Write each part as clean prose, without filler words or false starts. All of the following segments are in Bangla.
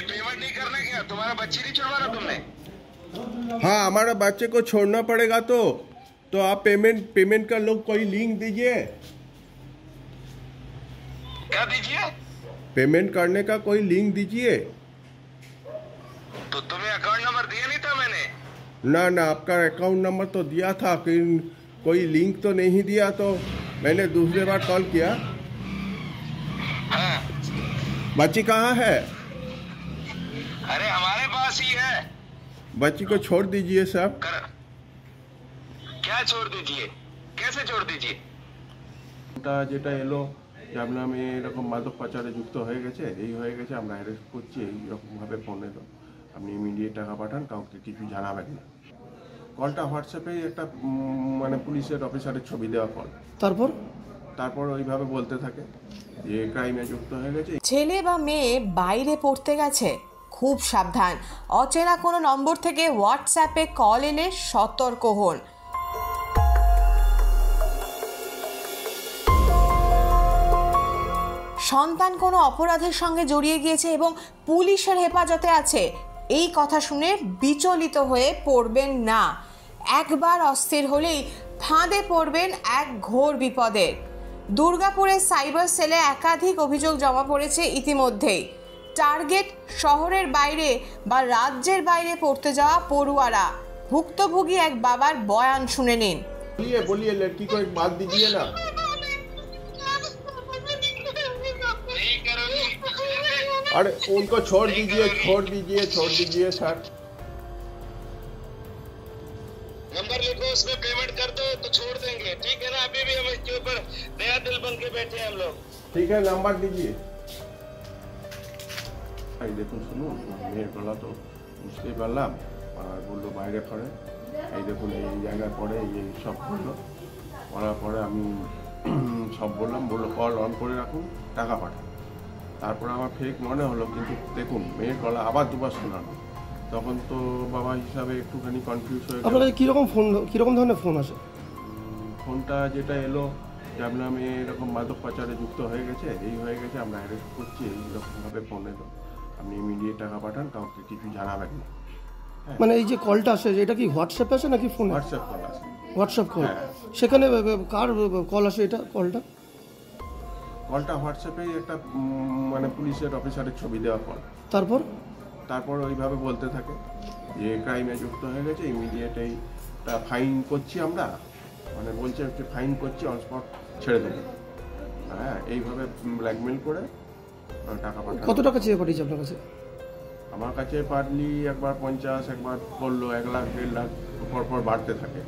पेमेंट नहीं करना क्या? तुम्हारा बच्ची नहीं छुड़वाना तुमने? हाँ, हमारा बच्चे को छोड़ना पड़ेगा तो आप पेमेंट का लोग कोई लिंक दीजिए। क्या दीजिए? पेमेंट करने का कोई लिंक दीजिए। तो तुम्हें अकाउंट नंबर दिया नहीं था मैंने? ना, आपका अकाउंट नंबर तो दिया था, कोई लिंक तो नहीं दिया, तो मैंने दूसरे बार कॉल किया। हाँ। बच्ची कहाँ है? अरे हमारे पास ही है। बच्ची को छोड़ दीजिए साहब। क्या छोड़ दीजिए? कैसे छोड़ दीजिए? যেটা এলো যে আপনার মেয়ে এরকম মাদক পাচারে যুক্ত হয়ে গেছে, এই হয়ে গেছে, আমরা অ্যারেস্ট করছি এইরকমভাবে ফোন এলো, আপনি ইমিডিয়েট টাকা পাঠান, কাউকে কিছু জানাবেন না। কলটা হোয়াটসঅ্যাপে একটা মানে পুলিশের অফিসারের ছবি দেওয়া কল। তারপর ওইভাবে বলতে থাকে যে ক্রাইমে যুক্ত হয়ে গেছে। ছেলে বা মেয়ে বাইরে পড়তে গেছে, খুব সাবধান। অচেনা কোনো নম্বর থেকে হোয়াটসঅ্যাপে কল এলে সতর্ক হন। সন্তান কোনো অপরাধের সঙ্গে জড়িয়ে গিয়েছে এবং পুলিশের হেফাজতে আছে, এই কথা শুনে বিচলিত হয়ে পড়বেন না। একবার অস্থির হলেই ফাঁদে পড়বেন এক ঘোর বিপদের। দুর্গাপুরের সাইবার সেলে একাধিক অভিযোগ জমা পড়েছে ইতিমধ্যেই। টার্গেট শহরের বাইরে বা রাজ্যের বাইরে পড়তে যাওয়া পড়ুয়ারা। ভুক্তভোগী এক বাবার বয়ান শুনে নিন। বলিয়ে লড়কি কো এক বাত দিজিয়ে না। अरे उनको छोड़ दीजिए सर। नंबर लिखो, उसमें पेमेंट कर दो तो छोड़ देंगे, ठीक है ना? अभी भी हम इसके ऊपर नया दिल बन के बैठे हैं हम लोग। ठीक है, नंबर दीजिए। এই দেখুন, শুনুন, মেয়ের গলা তো বুঝতেই পারলাম, আর বললো বাইরে পড়ে, এই দেখুন এই জায়গায় পড়ে, এই সব করলো, করার পরে আমি সব বললো কল অন করে রাখুন, টাকা পাঠান। তারপরে আমার ফেক মনে হলো, কিন্তু দেখুন মেয়ের গলা আবার দুবার শোনালো, তখন তো বাবা হিসাবে একটুখানি কনফিউজ হয়ে গেল। আপনার কীরকম ধরনের ফোন আসে? ফোনটা যেটা এলো যে আপনার মেয়ে এরকম মাদক পাচারে যুক্ত হয়ে গেছে, এই হয়ে গেছে, আমরা অ্যারেস্ট করছি, এইরকমভাবে ফোন এলো, আপনি ইমিডিয়েট টাকা পাঠান, কাউকে কিছু জানাবেন না। মানে এই যে কলটা আসে, এটা কি হোয়াটসঅ্যাপে আসে নাকি ফোনে? হোয়াটসঅ্যাপ কল আসে। WhatsApp call? সেখানে কার কল আসে এটা? কলটা হোয়াটসঅ্যাপে একটা মানে পুলিশের অফিসারের ছবি দেওয়া কল। তারপর ওইভাবে বলতে থাকে যে ক্রাইমে যুক্ত হয়ে গেছে, ইমিডিয়েট এইটা ফাইন করছি আমরা, মানে বলছে একটু ফাইন করছি, অন স্পট ছেড়ে দেবো। হ্যাঁ, এইভাবে ব্ল্যাকমেল করে টাকা পাঠানো। কত টাকা চেয়ে পাঠিয়েছে আপনার কাছে? আমার কাছে পারলি একবার 50, একবার বললো 1 লাখ 1.5 লাখ, পরপর বাড়তে থাকে,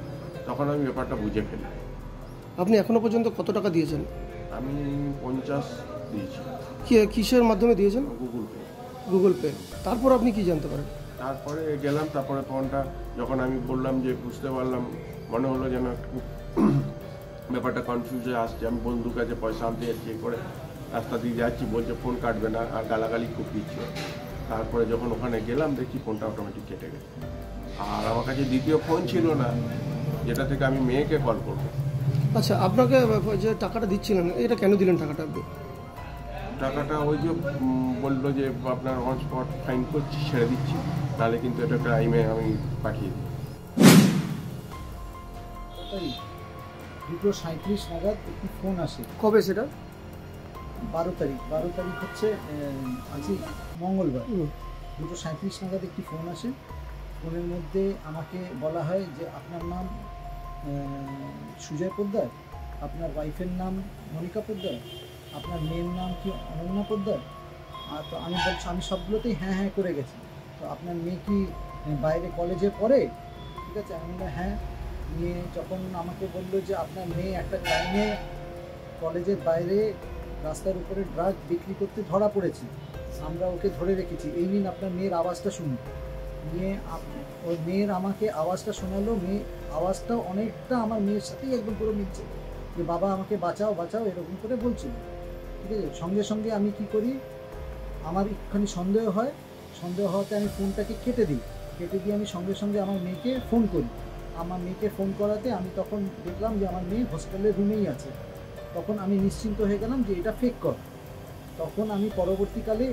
তখন আমি ব্যাপারটা বুঝে ফেলি। আপনি এখনো পর্যন্ত কত টাকা দিয়েছেন? আমি 50 দিয়েছি। কিসের মাধ্যমে দিয়েছেন? Google pay. তারপর আপনি কি জানতে পারেন? তারপরে গেলাম, তারপরে ফোনটা যখন আমি বললাম যে বুঝতে পারলাম, মনে হলো যেন একটু ব্যাপারটা কনফিউজ হয়ে আসছে। আমি বন্ধুর কাছে পয়সা আনতে যাচ্ছি, করে রাস্তা দিয়ে যাচ্ছি, বলছে ফোন কাটবে না, আর গালাগালি খুব দিচ্ছে। তারপরে যখন ওখানে গেলাম, দেখি ফোনটা অটোমেটিক কেটে গেছে। আর আমার কাছে দ্বিতীয় ফোন ছিল না, যেটা থেকে আমি মেয়েকে কল করবো। আচ্ছা, আপনাকে যে টাকাটা দিচ্ছিলেন, এটা কেন দিলেন টাকাটা? আপনি টাকাটা ওই যে বললো যে আপনার অন স্পট ফাইন করছি, ছেড়ে দিচ্ছি, তাহলে কিন্তু এটা ক্রাইমে আমি পাঠিয়ে দিই। 2:37 নাগাদ একটি ফোন আসে। কবে সেটা? 12 তারিখ হচ্ছে আজকে মঙ্গলবার। 2:37 নাগাদ একটি ফোন আসে। ফোনের মধ্যে আমাকে বলা হয় যে আপনার নাম সুজয় পোদ্দার, আপনার ওয়াইফের নাম মনিকা পোদ্দার, আপনার মেয়ের নাম কি অনন্যা পোদ্দার। তো আমি বলছি, আমি সবগুলোতেই হ্যাঁ করে গেছি। তো আপনার মেয়ে কি বাইরে কলেজে পড়ে? ঠিক আছে, আমি বললাম হ্যাঁ। নিয়ে যখন আমাকে বললো যে আপনার মেয়ে একটা টাইমে কলেজের বাইরে রাস্তার উপরে ড্রাগ বিক্রি করতে ধরা পড়েছে, আমরা ওকে ধরে রেখেছি, এই নিন আপনার মেয়ের আওয়াজটা শুনুন। নিয়ে ওর মেয়ের আমাকে আওয়াজটা শোনালো। মেয়ে আওয়াজটা অনেকটা আমার মেয়ের সাথেই একদম পুরো মিলছে, যে বাবা আমাকে বাঁচাও এরকম করে বলছিল। ঠিক আছে, সঙ্গে আমি কি করি, আমার একটুখানি সন্দেহ হওয়াতে আমি ফোনটাকে কেটে দিই। আমি সঙ্গে আমার মেয়েকে ফোন করি। আমার মেয়েকে ফোন করাতে আমি তখন দেখলাম যে আমার মেয়ে হোস্টেলের রুমেই আছে। তখন আমি নিশ্চিন্ত হয়ে গেলাম যে এটা ফেক কল। তখন আমি পরবর্তীকালে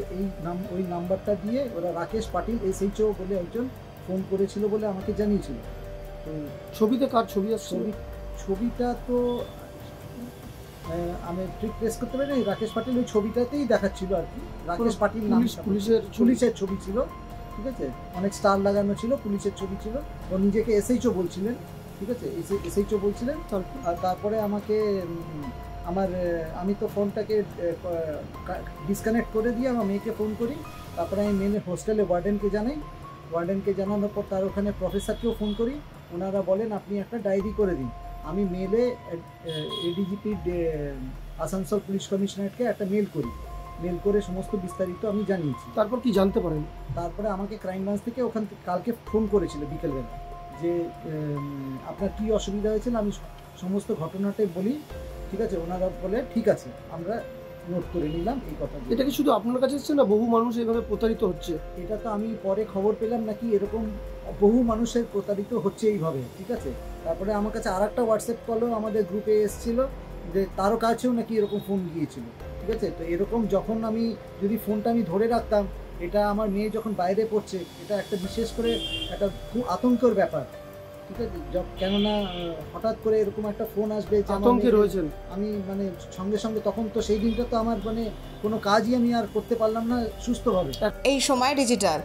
ওই নাম্বারটা দিয়ে ওরা রাকেশ পাটিল SHO বলে একজন ফোন করেছিল বলে আমাকে জানিয়েছিল। তো ছবিতে কার ছবি আসছে? ছবিটা তো আমি ঠিক প্রেস করতে পারি না, রাকেশ পাটিল ওই ছবিটাতেই দেখাচ্ছিল আর কি। রাকেশ পাটিল নাম, পুলিশের ছবি ছিল, ঠিক আছে, অনেক স্টার লাগানো ছিল, পুলিশের ছবি ছিল। ও নিজেকে SHO বলছিলেন, ঠিক আছে, SHO বলছিলেন। আর তারপরে আমাকে আমি তো ফোনটাকে ডিসকানেক্ট করে দিয়ে আমার মেয়েকে ফোন করি। তারপরে আমি মেয়ের হোস্টেলে ওয়ার্ডেনকে জানানোর পর তার ওখানে প্রফেসরকেও ফোন করি। ওনারা বলেন আপনি একটা ডায়েরি করে দিন। আমি মেলে ADGP আসানসোল পুলিশ কমিশনারকে একটা মেল করে সমস্ত বিস্তারিত আমি জানিয়েছি। তারপর কি জানতে পারেন? তারপরে আমাকে ক্রাইম ব্রাঞ্চ থেকে ওখান থেকে কালকে ফোন করেছিল বিকেলবেলা যে আপনার কী অসুবিধা হয়েছিল, আমি সমস্ত ঘটনাটাই বলি, ঠিক আছে। ওনারা বলে ঠিক আছে, আমরা নোট করে নিলাম এই কথা। এটা কি শুধু আপনার কাছে এসেছে না বহু মানুষ এইভাবে প্রতারিত হচ্ছে? এটা তো আমি পরে খবর পেলাম নাকি এরকম বহু মানুষের প্রতারিত হচ্ছে এইভাবে, ঠিক আছে। তারপরে আমার কাছে আর একটা হোয়াটসঅ্যাপ কলও আমাদের গ্রুপে এসেছিল যে তারও কাছেও নাকি এরকম ফোন গিয়েছিল, ঠিক আছে। তো এরকম যখন আমি যদি ফোনটা আমি ধরে রাখতাম, এটা আমার মেয়ে যখন বাইরে পড়ছে, এটা একটা বিশেষ করে একটা খুব আতঙ্কের ব্যাপার, ঠিক আছে। কেননা হঠাৎ করে এরকম একটা ফোন আসবে, আতঙ্কে রয়েছেন। আমি মানে সঙ্গে সঙ্গে তখন তো সেই দিনটা তো আমার মানে কোনো কাজই আমি আর করতে পারলাম না সুস্থভাবে। এই সময় ডিজিটাল।